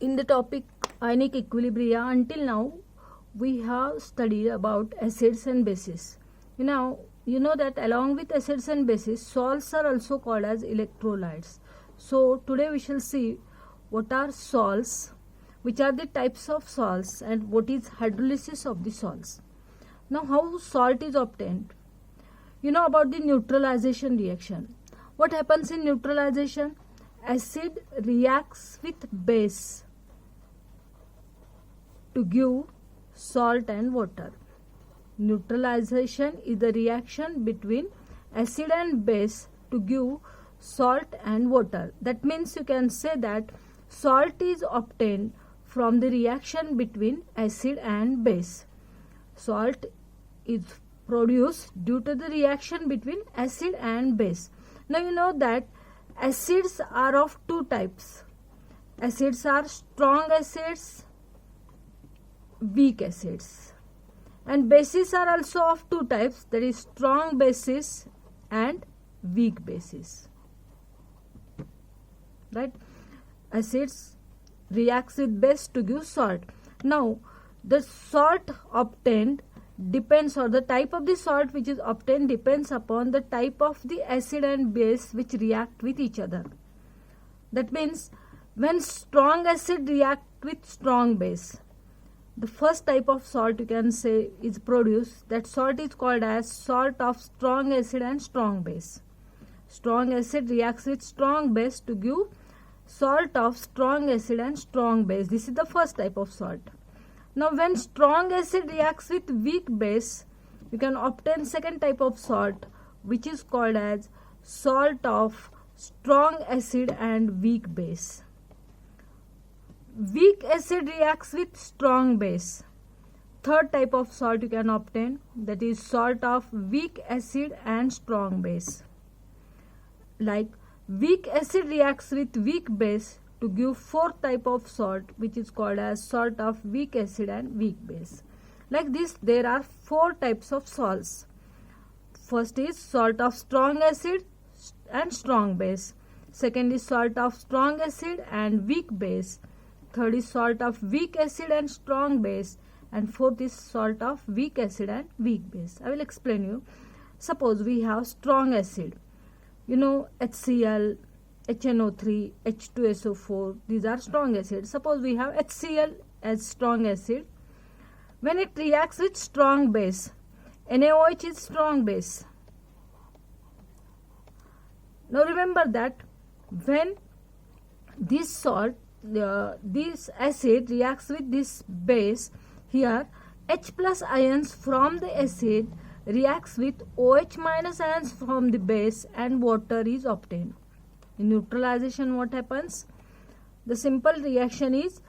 In the topic ionic equilibria, until now we have studied about acids and bases. You know that along with acids and bases, salts are also called as electrolytes. So today we shall see what are salts, which are the types of salts, and what is hydrolysis of the salts. Now, how salt is obtained? You know about the neutralization reaction. What happens in neutralization? Acid reacts with base to give salt and water. Neutralization is the reaction between acid and base to give salt and water. That means you can say that salt is obtained from the reaction between acid and base. Salt is produced due to the reaction between acid and base. Now you know that acids are of two types. Acids are strong acids, weak acids, and bases are also of two types, that is strong bases and weak bases. Right? Acids reacts with base to give salt. Now the salt obtained depends, or the type of the salt which is obtained depends upon the type of the acid and base which react with each other. That means when strong acid react with strong base, the first type of salt you can say is produced. That salt is called as salt of strong acid and strong base. Strong acid reacts with strong base to give salt of strong acid and strong base. This is the first type of salt. Now when strong acid reacts with weak base, you can obtain second type of salt, which is called as salt of strong acid and weak base. Weak acid reacts with strong base. Third type of salt you can obtain, that is salt of weak acid and strong base. Like weak acid reacts with weak base to give fourth type of salt, which is called as salt of weak acid and weak base. Like this, there are four types of salts. First is salt of strong acid and strong base. Second is salt of strong acid and weak base. Third is salt of weak acid and strong base. And fourth is salt of weak acid and weak base. I will explain you. Suppose we have strong acid. You know HCl, HNO3, H2SO4, these are strong acids. Suppose we have HCl as strong acid. When it reacts with strong base, NaOH is strong base. Now remember that when this salt, this acid reacts with this base, here H plus ions from the acid reacts with OH minus ions from the base and water is obtained. In neutralization, what happens? The simple reaction is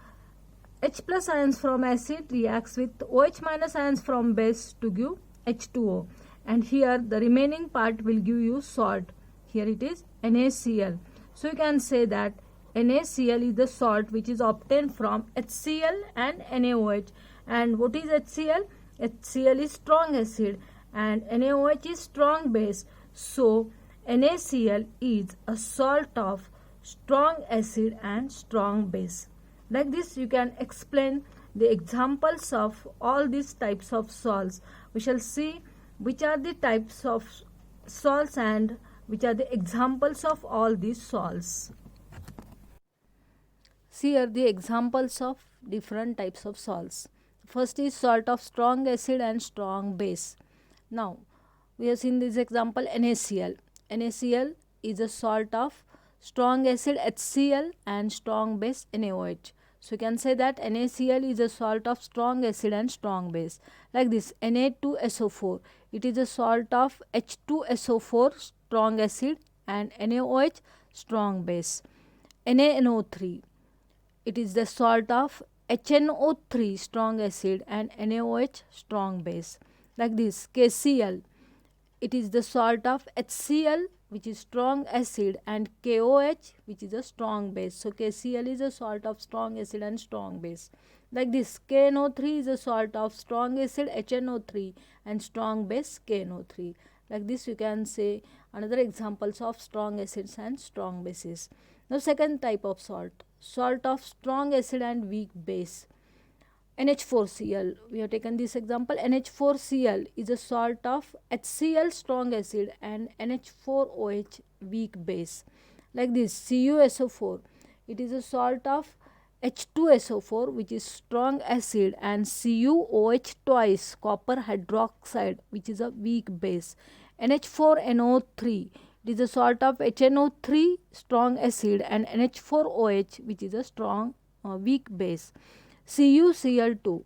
H plus ions from acid reacts with OH minus ions from base to give H2O, and here the remaining part will give you salt. Here it is NaCl. So you can say that NaCl is the salt which is obtained from HCl and NaOH. And what is HCl? HCl is strong acid and NaOH is strong base. So NaCl is a salt of strong acid and strong base. Like this, you can explain the examples of all these types of salts. We shall see which are the types of salts and which are the examples of all these salts. See here the examples of different types of salts. First is salt of strong acid and strong base. Now, we have seen this example NaCl. NaCl is a salt of strong acid HCl and strong base NaOH. So you can say that NaCl is a salt of strong acid and strong base. Like this, Na2SO4, it is a salt of H2SO4 strong acid and NaOH strong base. NaNO3, it is the salt of HNO3 strong acid and NaOH strong base. Like this, KCl, it is the salt of HCl, which is strong acid, and KOH, which is a strong base. So KCl is a salt of strong acid and strong base. Like this, KNO3 is a salt of strong acid HNO3 and strong base KNO3. Like this, you can say another examples of strong acids and strong bases. Now second type of salt, salt of strong acid and weak base. NH4Cl, we have taken this example. NH4Cl is a salt of HCl strong acid and NH4OH weak base. Like this, CuSO4, it is a salt of H2SO4 which is strong acid and CuOH twice copper hydroxide which is a weak base. NH4NO3, it is a salt of HNO3 strong acid and NH4OH which is a strong weak base. CuCl2,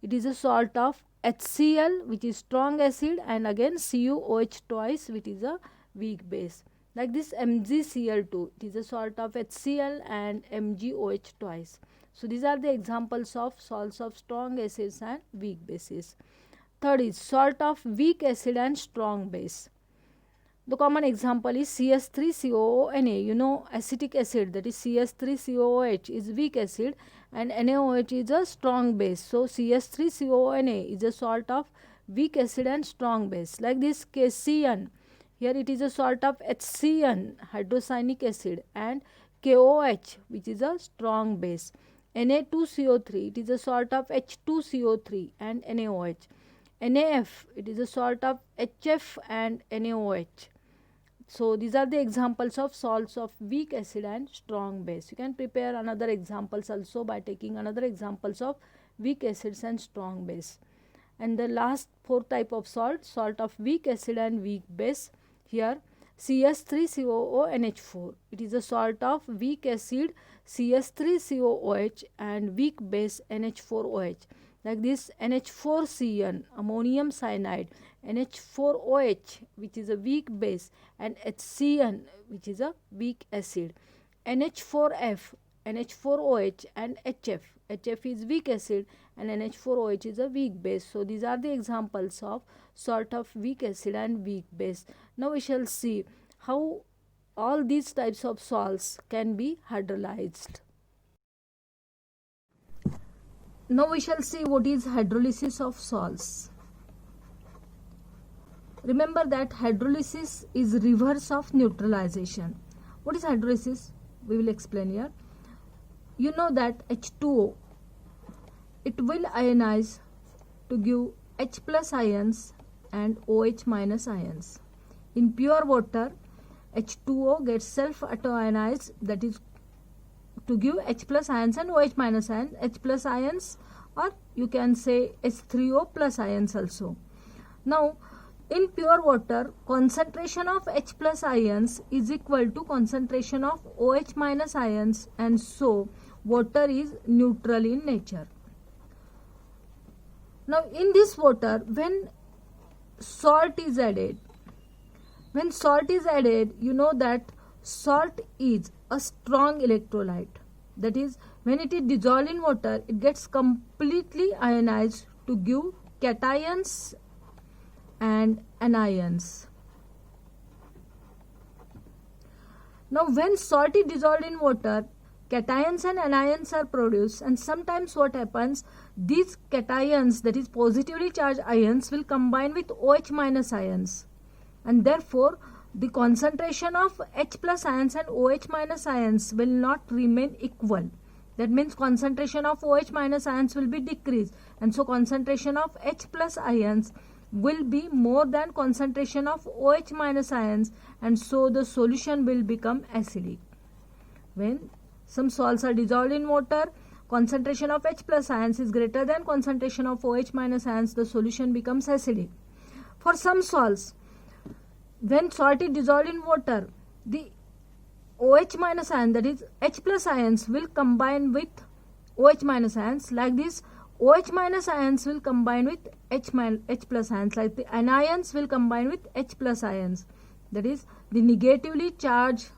it is a salt of HCl which is strong acid and again CuOH twice which is a weak base. Like this, MgCl2, it is a salt of HCl and MgOH twice. So these are the examples of salts of strong acids and weak bases. Third is salt of weak acid and strong base. The common example is CS3COONA. You know, acetic acid, that is CS3COOH, is weak acid and NaOH is a strong base. So CS3COONA is a salt of weak acid and strong base. Like this, KCN, here it is a salt of HCN, hydrocyanic acid, and KOH, which is a strong base. Na2CO3, it is a salt of H2CO3 and NaOH. NaF, it is a salt of HF and NaOH. So these are the examples of salts of weak acid and strong base. You can prepare another examples also by taking another examples of weak acids and strong base. And the last fourth type of salt, salt of weak acid and weak base. Here CS3COONH4, it is a salt of weak acid CS3COOH and weak base NH4OH. Like this, NH4CN, ammonium cyanide, NH4OH, which is a weak base, and HCN, which is a weak acid. NH4F, NH4OH and HF. HF is weak acid and NH4OH is a weak base. So these are the examples of salt of weak acid and weak base. Now we shall see how all these types of salts can be hydrolyzed. Now we shall see what is hydrolysis of salts. Remember that hydrolysis is reverse of neutralization. What is hydrolysis? We will explain here. You know that H2O, it will ionize to give H plus ions and OH minus ions. In pure water, H2O gets self-auto-ionized, that is to give H plus ions and OH minus ions, H plus ions, or you can say H3O plus ions also. Now, in pure water, concentration of H plus ions is equal to concentration of OH minus ions, and so water is neutral in nature. Now, in this water, when salt is added, you know that salt is a strong electrolyte. That is, when it is dissolved in water, it gets completely ionized to give cations and anions. Now, when salt is dissolved in water, cations and anions are produced, and sometimes what happens, these cations, that is positively charged ions, will combine with OH minus ions, and therefore the concentration of H plus ions and OH minus ions will not remain equal. That means concentration of OH minus ions will be decreased, and so concentration of H plus ions will be more than concentration of OH minus ions, and so the solution will become acidic. When some salts are dissolved in water, concentration of H plus ions is greater than concentration of OH minus ions, the solution becomes acidic. For some salts, when salt is dissolved in water, the OH minus ion, that is H plus ions, will combine with OH minus ions. Like this, OH minus ions will combine with H plus ions, like the anions will combine with H plus ions. That is, the negatively charged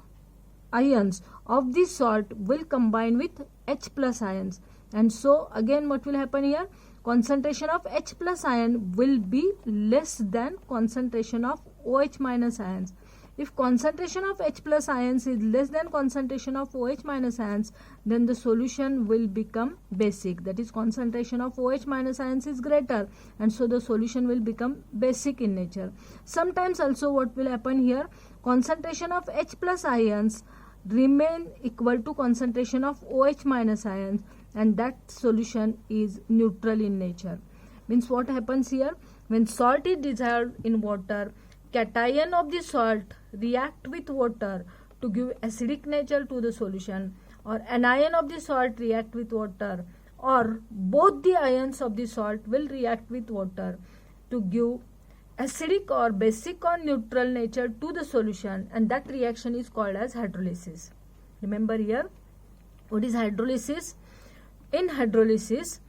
ions of this salt will combine with H plus ions, and so again what will happen here, concentration of H plus ion will be less than concentration of OH minus ions. If concentration of H plus ions is less than concentration of OH minus ions, then the solution will become basic. That is, concentration of OH minus ions is greater, and so the solution will become basic in nature. Sometimes also what will happen here, concentration of H plus ions remain equal to concentration of OH minus ions, and that solution is neutral in nature. Means what happens here? When salt is dissolved in water, cation of the salt react with water to give acidic nature to the solution, or anion of the salt react with water, or both the ions of the salt will react with water to give acidic or basic or neutral nature to the solution, and that reaction is called as hydrolysis. Remember here, what is hydrolysis? In hydrolysis,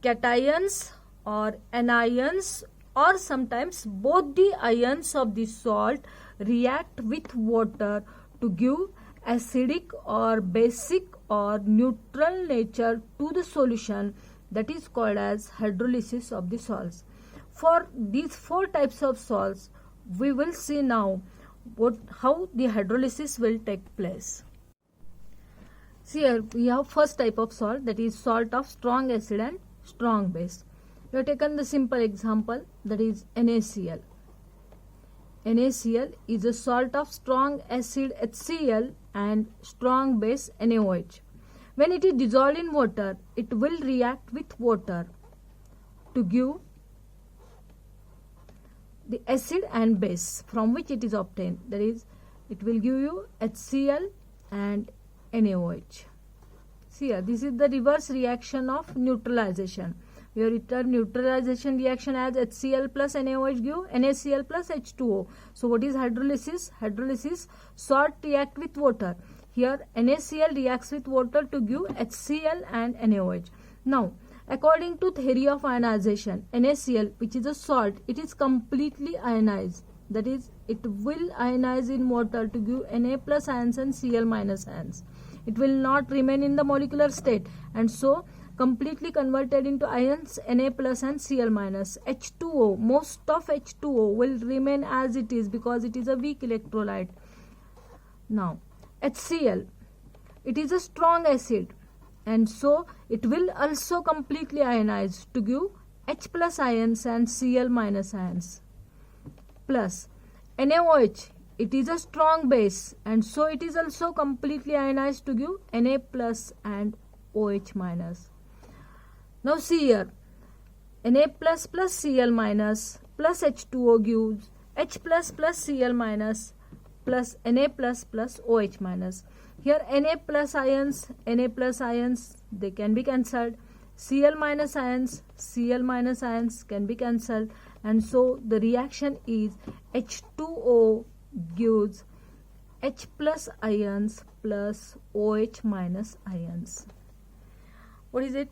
cations or anions or sometimes both the ions of the salt react with water to give acidic or basic or neutral nature to the solution, that is called as hydrolysis of the salts. For these four types of salts, we will see now how the hydrolysis will take place. See here we have first type of salt, that is salt of strong acid and strong base. We have taken the simple example, that is NaCl. NaCl is a salt of strong acid HCl and strong base NaOH. When it is dissolved in water, it will react with water to give the acid and base from which it is obtained. That is, it will give you HCl and NaOH. See here, this is the reverse reaction of neutralization. We have written neutralization reaction as HCl plus NaOH give NaCl plus H2O. So what is hydrolysis? Hydrolysis, salt react with water. Here NaCl reacts with water to give HCl and NaOH. Now, according to theory of ionization, NaCl, which is a salt, it is completely ionized. That is, it will ionize in water to give Na plus ions and Cl minus ions. It will not remain in the molecular state, and so completely converted into ions Na plus and Cl minus. H2O, most of H2O will remain as it is because it is a weak electrolyte. Now, HCl, it is a strong acid, and so it will also completely ionize to give H plus ions and Cl minus ions. Plus NaOH, it is a strong base, and so it is also completely ionized to give Na plus and OH minus. Now see here, Na plus plus Cl minus plus H2O gives H plus plus Cl minus plus Na plus plus OH minus. Here Na plus ions, they can be cancelled. Cl minus ions can be cancelled, and so the reaction is H2O gives H plus ions plus OH minus ions. What is it?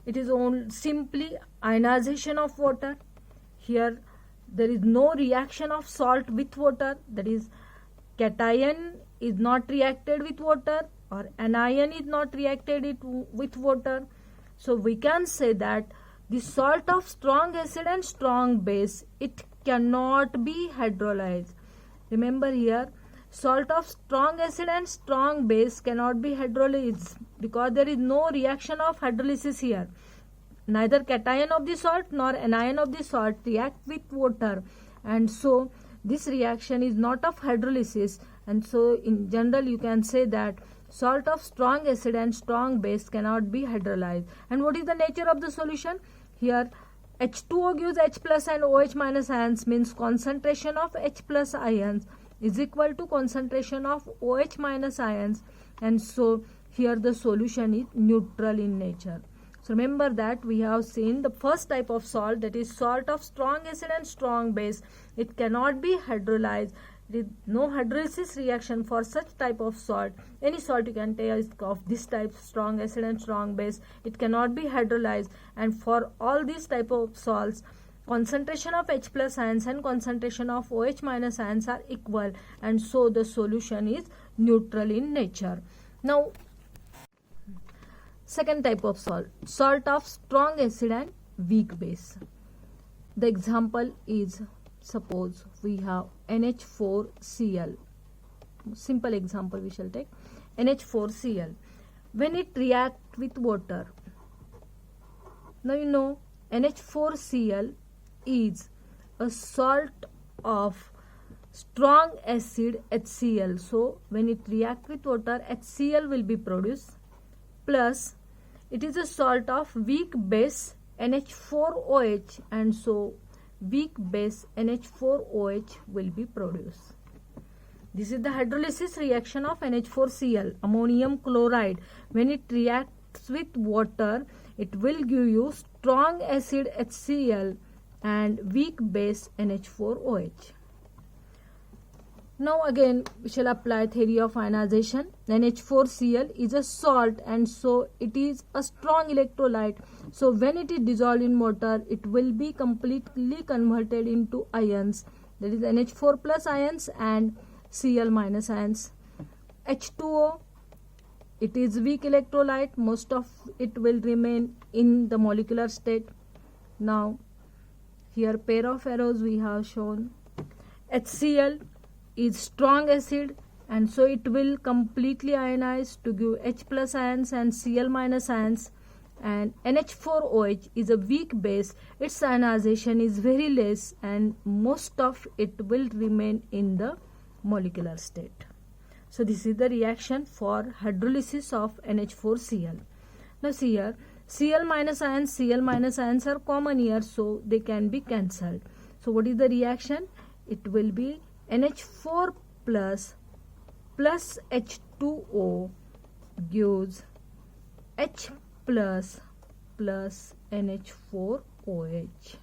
It is only simply ionization of water. Here there is no reaction of salt with water, that is, cation is not reacted with water or anion is not reacted with water. So we can say that the salt of strong acid and strong base, it cannot be hydrolyzed. Remember here, salt of strong acid and strong base cannot be hydrolyzed because there is no reaction of hydrolysis here. Neither cation of the salt nor anion of the salt react with water, and so this reaction is not of hydrolysis, and so in general you can say that salt of strong acid and strong base cannot be hydrolyzed. And what is the nature of the solution? Here H2O gives H plus and OH minus ions, means concentration of H plus ions is equal to concentration of OH minus ions, and so here the solution is neutral in nature. So remember that we have seen the first type of salt, that is salt of strong acid and strong base. It cannot be hydrolyzed. There is no hydrolysis reaction for such type of salt. Any salt you can take of this type, strong acid and strong base, it cannot be hydrolyzed. And for all these type of salts, concentration of H plus ions and concentration of OH minus ions are equal, and so the solution is neutral in nature. Now, second type of salt, salt of strong acid and weak base. The example is, suppose we have NH4Cl. Simple example we shall take. NH4Cl. When it reacts with water, now you know NH4Cl is a salt of strong acid HCl. So when it react with water, HCl will be produced, plus it is a salt of weak base NH4OH, and so weak base NH4OH will be produced. This is the hydrolysis reaction of NH4Cl, ammonium chloride. When it reacts with water, it will give you strong acid HCl and weak base NH4OH. Now again we shall apply theory of ionization. NH4Cl is a salt, and so it is a strong electrolyte. So when it is dissolved in water, it will be completely converted into ions, that is NH4 plus ions and Cl minus ions. H2O, it is weak electrolyte, most of it will remain in the molecular state. Now here pair of arrows we have shown. HCl is strong acid, and so it will completely ionize to give H plus ions and Cl minus ions, and NH4OH is a weak base. Its ionization is very less, and most of it will remain in the molecular state. So this is the reaction for hydrolysis of NH4Cl. Now see here, Cl minus ions are common here, so they can be cancelled. So what is the reaction? It will be NH4 plus H2O gives H plus NH4OH.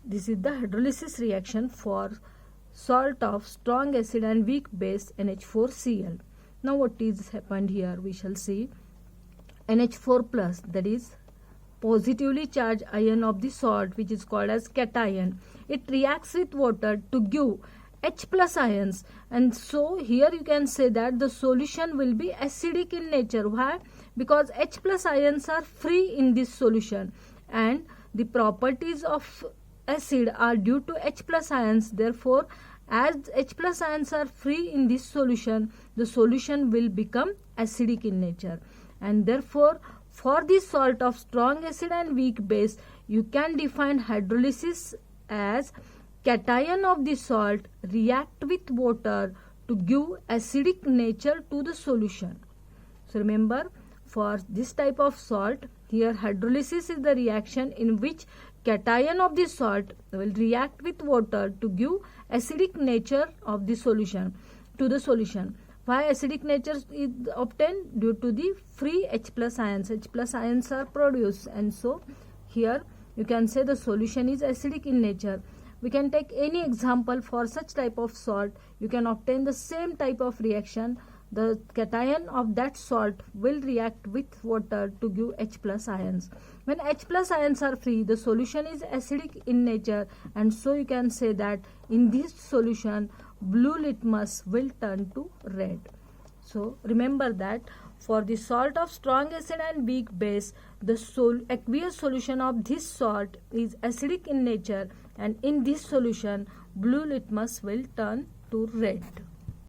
This is the hydrolysis reaction for salt of strong acid and weak base NH4Cl. Now what is happened here? We shall see NH4 plus, that is positively charged ion of the salt, which is called as cation. It reacts with water to give H plus ions, and so here you can say that the solution will be acidic in nature. Why? Because H plus ions are free in this solution, and the properties of acid are due to H plus ions. Therefore, as H plus ions are free in this solution, the solution will become acidic in nature, and therefore for this salt of strong acid and weak base, you can define hydrolysis as cation of the salt react with water to give acidic nature to the solution. So remember, for this type of salt, here hydrolysis is the reaction in which cation of the salt will react with water to give acidic nature of the solution to the solution. Why acidic nature is obtained? Due to the free H plus ions. H plus ions are produced, and so here you can say the solution is acidic in nature. We can take any example for such type of salt. You can obtain the same type of reaction. The cation of that salt will react with water to give H plus ions. When H plus ions are free, the solution is acidic in nature, and so you can say that in this solution blue litmus will turn to red. So remember that for the salt of strong acid and weak base, the aqueous solution of this salt is acidic in nature, and in this solution blue litmus will turn to red.